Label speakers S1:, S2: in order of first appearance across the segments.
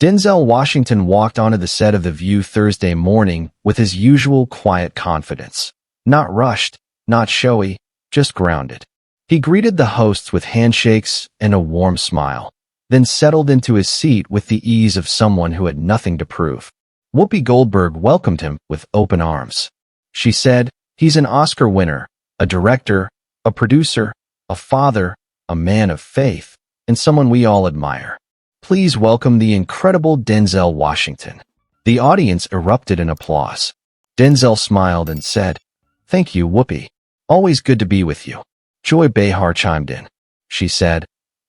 S1: Denzel Washington walked onto the set of The View Thursday morning with his usual quiet confidence. Not rushed, not showy, just grounded. He greeted the hosts with handshakes and a warm smile, then settled into his seat with the ease of someone who had nothing to prove. Whoopi Goldberg welcomed him with open arms. She said, "He's an Oscar winner, a director, a producer, a father, a man of faith, and someone we all admire. Please welcome the incredible Denzel Washington." The audience erupted in applause. Denzel smiled and said, "Thank you, Whoopi. Always good to be with you." Joy Behar chimed in. She said,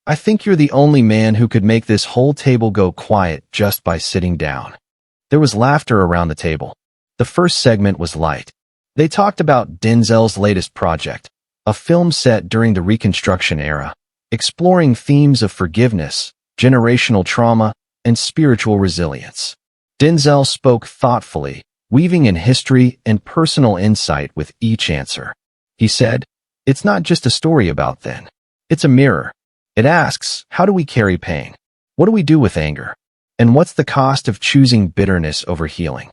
S1: "I think you're the only man who could make this whole table go quiet just by sitting down." There was laughter around the table. The first segment was light. They talked about Denzel's latest project, a film set during the Reconstruction era, exploring themes of forgiveness, generational trauma, and spiritual resilience. Denzel spoke thoughtfully, weaving in history and personal insight with each answer. He said, "It's not just a story about then. It's a mirror. It asks, how do we carry pain? What do we do with anger? And what's the cost of choosing bitterness over healing?"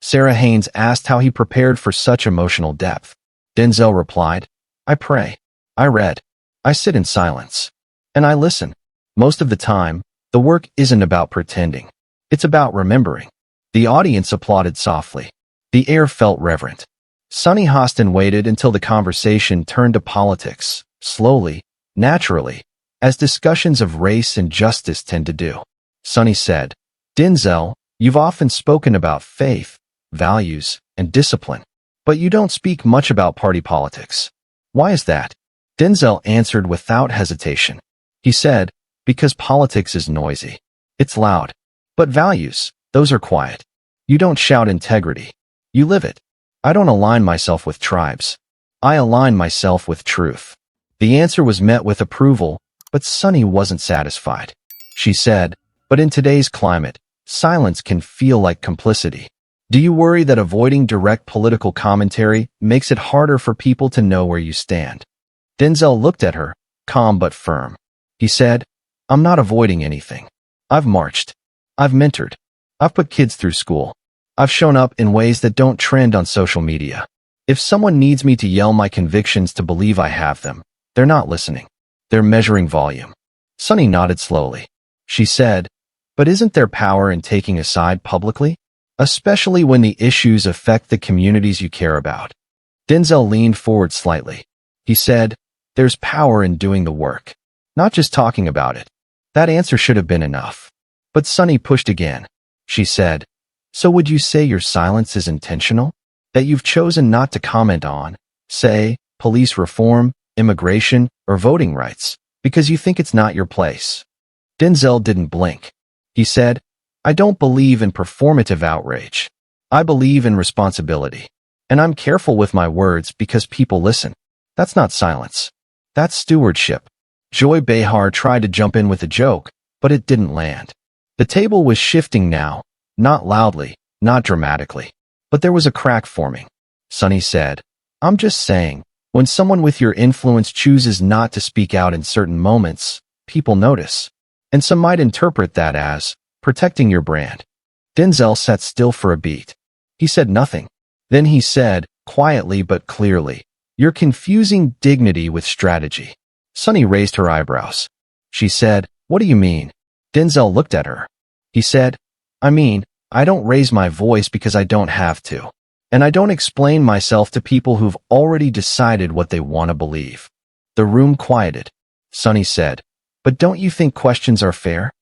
S1: Sarah Haynes asked how he prepared for such emotional depth. Denzel replied, "I pray. I read. I sit in silence. And I listen. Most of the time, the work isn't about pretending. It's about remembering." The audience applauded softly. The air felt reverent. Sunny Hostin waited until the conversation turned to politics, slowly, naturally, as discussions of race and justice tend to do. Sunny said, "Denzel, you've often spoken about faith, values, and discipline, but you don't speak much about party politics. Why is that?" Denzel answered without hesitation. He said, "Because politics is noisy. It's loud. But values, those are quiet. You don't shout integrity. You live it. I don't align myself with tribes. I align myself with truth." The answer was met with approval, but Sunny wasn't satisfied. She said, "But in today's climate, silence can feel like complicity. Do you worry that avoiding direct political commentary makes it harder for people to know where you stand?" Denzel looked at her, calm but firm. He said, "I'm not avoiding anything. I've marched. I've mentored. I've put kids through school. I've shown up in ways that don't trend on social media. If someone needs me to yell my convictions to believe I have them, they're not listening. They're measuring volume." Sunny nodded slowly. She said, "But isn't there power in taking a side publicly? Especially when the issues affect the communities you care about?" Denzel leaned forward slightly. He said, "There's power in doing the work, not just talking about it." That answer should have been enough. But Sunny pushed again. She said, "So would you say your silence is intentional? That you've chosen not to comment on, say, police reform, immigration, or voting rights, because you think it's not your place?" Denzel didn't blink. He said, "I don't believe in performative outrage. I believe in responsibility. And I'm careful with my words because people listen. That's not silence. That's stewardship." Joy Behar tried to jump in with a joke, but it didn't land. The table was shifting now, not loudly, not dramatically, but there was a crack forming. Sunny said, "I'm just saying, when someone with your influence chooses not to speak out in certain moments, people notice. And some might interpret that as protecting your brand." Denzel sat still for a beat. He said nothing. Then he said, quietly but clearly, "You're confusing dignity with strategy." Sunny raised her eyebrows. She said, "What do you mean?" Denzel looked at her. He said, "I mean, I don't raise my voice because I don't have to. And I don't explain myself to people who've already decided what they want to believe." The room quieted. Sunny said, "But don't you think questions are fair?"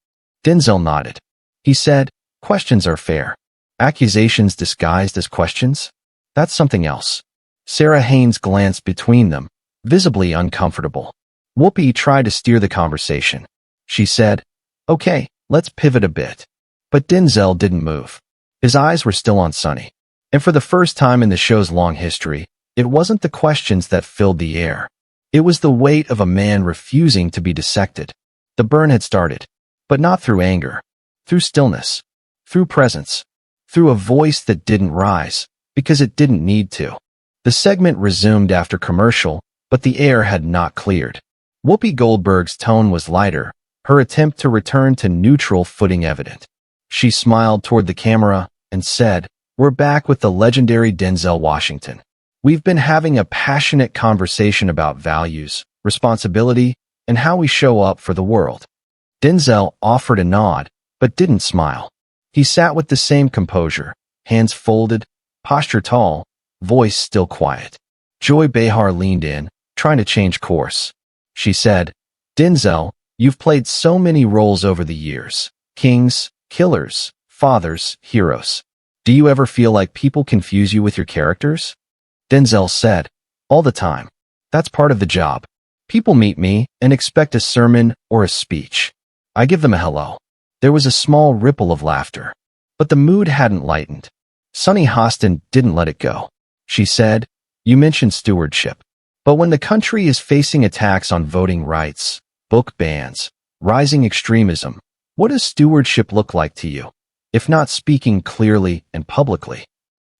S1: Denzel nodded. He said, "Questions are fair. Accusations disguised as questions? That's something else." Sarah Haynes glanced between them, visibly uncomfortable. Whoopi tried to steer the conversation. She said, "Okay, let's pivot a bit." But Denzel didn't move. His eyes were still on Sunny. And for the first time in the show's long history, it wasn't the questions that filled the air. It was the weight of a man refusing to be dissected. The burn had started, but not through anger, through stillness, through presence, through a voice that didn't rise, because it didn't need to. The segment resumed after commercial, but the air had not cleared. Whoopi Goldberg's tone was lighter, her attempt to return to neutral footing evident. She smiled toward the camera and said, "We're back with the legendary Denzel Washington. We've been having a passionate conversation about values, responsibility, and how we show up for the world." Denzel offered a nod, but didn't smile. He sat with the same composure, hands folded, posture tall, voice still quiet. Joy Behar leaned in, trying to change course. She said, "Denzel, you've played so many roles over the years. Kings, killers, fathers, heroes. Do you ever feel like people confuse you with your characters?" Denzel said, "All the time. That's part of the job. People meet me and expect a sermon or a speech. I give them a hello." There was a small ripple of laughter, but the mood hadn't lightened. Sunny Hostin didn't let it go. She said, "You mentioned stewardship. But when the country is facing attacks on voting rights, book bans, rising extremism, what does stewardship look like to you, if not speaking clearly and publicly?"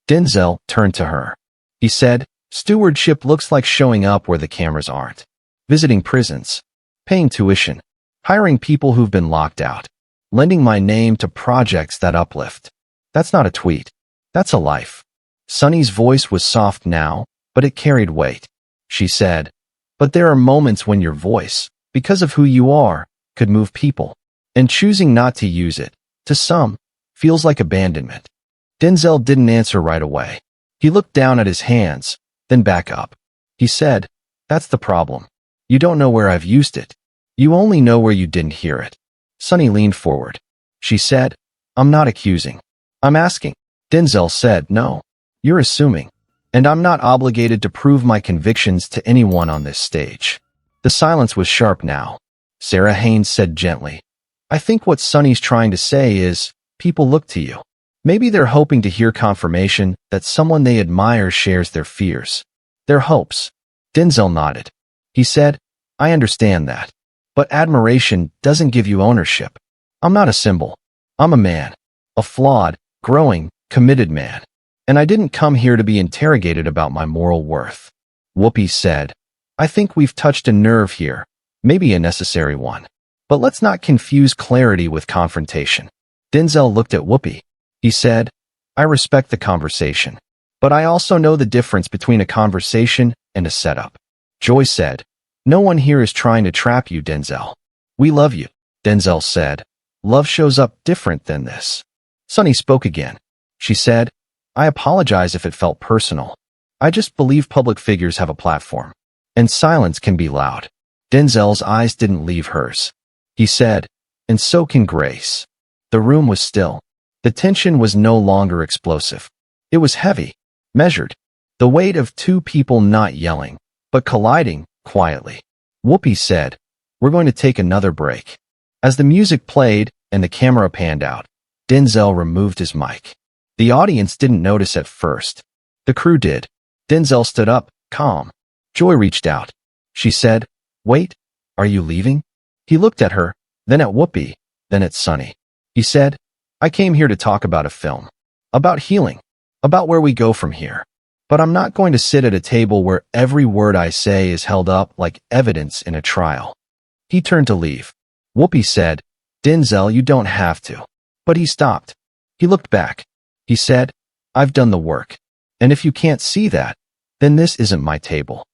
S1: Denzel turned to her. He said, "Stewardship looks like showing up where the cameras aren't, visiting prisons, paying tuition, hiring people who've been locked out, lending my name to projects that uplift. That's not a tweet. That's a life." Sunny's voice was soft now, but it carried weight. She said, "But there are moments when your voice, because of who you are, could move people. And choosing not to use it, to some, feels like abandonment." Denzel didn't answer right away. He looked down at his hands, then back up. He said, "That's the problem. You don't know where I've used it. You only know where you didn't hear it." Sunny leaned forward. She said, "I'm not accusing. I'm asking." Denzel said, "No, you're assuming. And I'm not obligated to prove my convictions to anyone on this stage." The silence was sharp now. Sarah Haynes said gently, "I think what Sunny's trying to say is, people look to you. Maybe they're hoping to hear confirmation that someone they admire shares their fears, their hopes." Denzel nodded. He said, "I understand that. But admiration doesn't give you ownership. I'm not a symbol. I'm a man. A flawed, growing, committed man. And I didn't come here to be interrogated about my moral worth." Whoopi said, "I think we've touched a nerve here, maybe a necessary one. But let's not confuse clarity with confrontation." Denzel looked at Whoopi. He said, "I respect the conversation, but I also know the difference between a conversation and a setup." Joy said, "No one here is trying to trap you, Denzel. We love you." Denzel said, "Love shows up different than this." Sunny spoke again. She said, "I apologize if it felt personal. I just believe public figures have a platform, and silence can be loud." Denzel's eyes didn't leave hers. He said, "And so can grace." The room was still. The tension was no longer explosive. It was heavy, measured, the weight of two people not yelling, but colliding quietly. Whoopi said, "We're going to take another break." As the music played and the camera panned out, Denzel removed his mic. The audience didn't notice at first. The crew did. Denzel stood up, calm. Joy reached out. She said, "Wait, are you leaving?" He looked at her, then at Whoopi, then at Sunny. He said, "I came here to talk about a film. About healing. About where we go from here. But I'm not going to sit at a table where every word I say is held up like evidence in a trial." He turned to leave. Whoopi said, "Denzel, you don't have to." But he stopped. He looked back. He said, "I've done the work. And if you can't see that, then this isn't my table."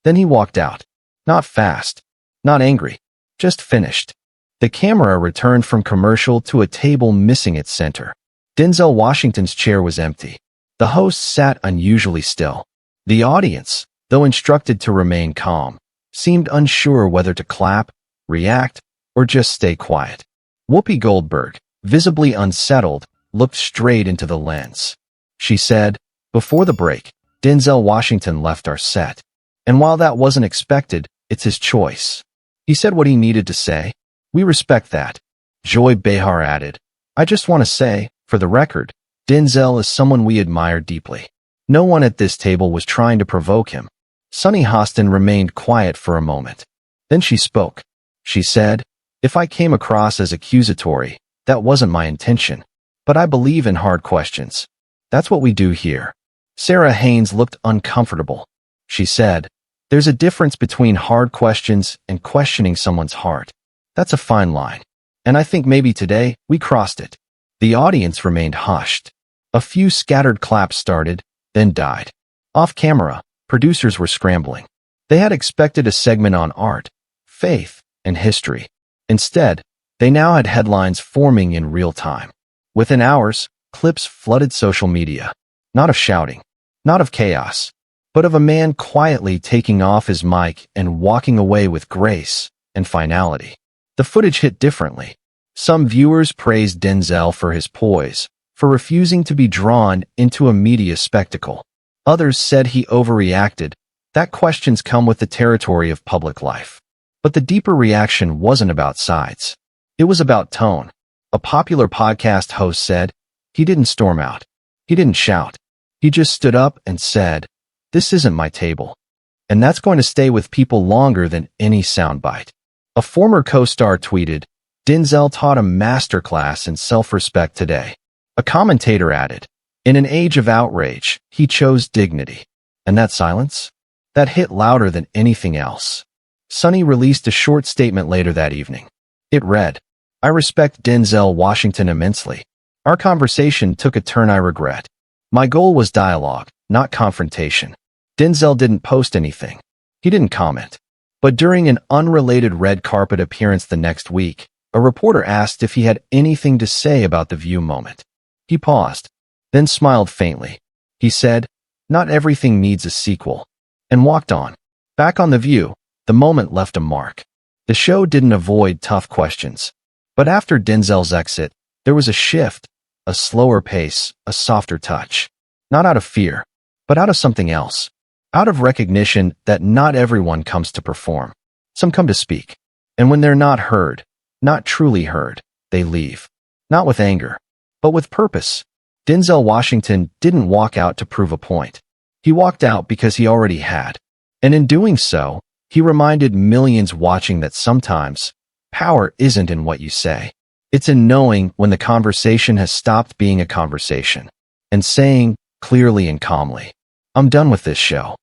S1: Then he walked out. Not fast. Not angry. Just finished. The camera returned from commercial to a table missing its center. Denzel Washington's chair was empty. The host sat unusually still. The audience, though instructed to remain calm, seemed unsure whether to clap, react, or just stay quiet. Whoopi Goldberg, visibly unsettled, looked straight into the lens. She said, "Before the break, Denzel Washington left our set. And while that wasn't expected, it's his choice. He said what he needed to say. We respect that." Joy Behar added, "I just want to say, for the record, Denzel is someone we admire deeply. No one at this table was trying to provoke him." Sunny Hostin remained quiet for a moment. Then she spoke. She said, "If I came across as accusatory, that wasn't my intention. But I believe in hard questions. That's what we do here." Sarah Haynes looked uncomfortable. She said, "There's a difference between hard questions and questioning someone's heart. That's a fine line. And I think maybe today we crossed it." The audience remained hushed. A few scattered claps started, then died. Off camera, producers were scrambling. They had expected a segment on art, faith, and history. Instead, they now had headlines forming in real time. Within hours, clips flooded social media. Not of shouting, not of chaos, but of a man quietly taking off his mic and walking away with grace and finality. The footage hit differently. Some viewers praised Denzel for his poise, for refusing to be drawn into a media spectacle. Others said he overreacted, that questions come with the territory of public life. But the deeper reaction wasn't about sides. It was about tone. A popular podcast host said, "He didn't storm out. He didn't shout. He just stood up and said, 'This isn't my table.' And that's going to stay with people longer than any soundbite." A former co-star tweeted, "Denzel taught a masterclass in self-respect today." A commentator added, "In an age of outrage, he chose dignity." And that silence? That hit louder than anything else. Sunny released a short statement later that evening. It read, "I respect Denzel Washington immensely. Our conversation took a turn I regret. My goal was dialogue, not confrontation." Denzel didn't post anything. He didn't comment. But during an unrelated red carpet appearance the next week, a reporter asked if he had anything to say about the View moment. He paused, then smiled faintly. He said, "Not everything needs a sequel," and walked on. Back on The View, the moment left a mark. The show didn't avoid tough questions. But after Denzel's exit, there was a shift, a slower pace, a softer touch. Not out of fear, but out of something else. Out of recognition that not everyone comes to perform. Some come to speak. And when they're not heard, not truly heard, they leave. Not with anger, but with purpose. Denzel Washington didn't walk out to prove a point. He walked out because he already had. And in doing so, he reminded millions watching that sometimes, power isn't in what you say. It's in knowing when the conversation has stopped being a conversation. And saying, clearly and calmly, "I'm done with this show."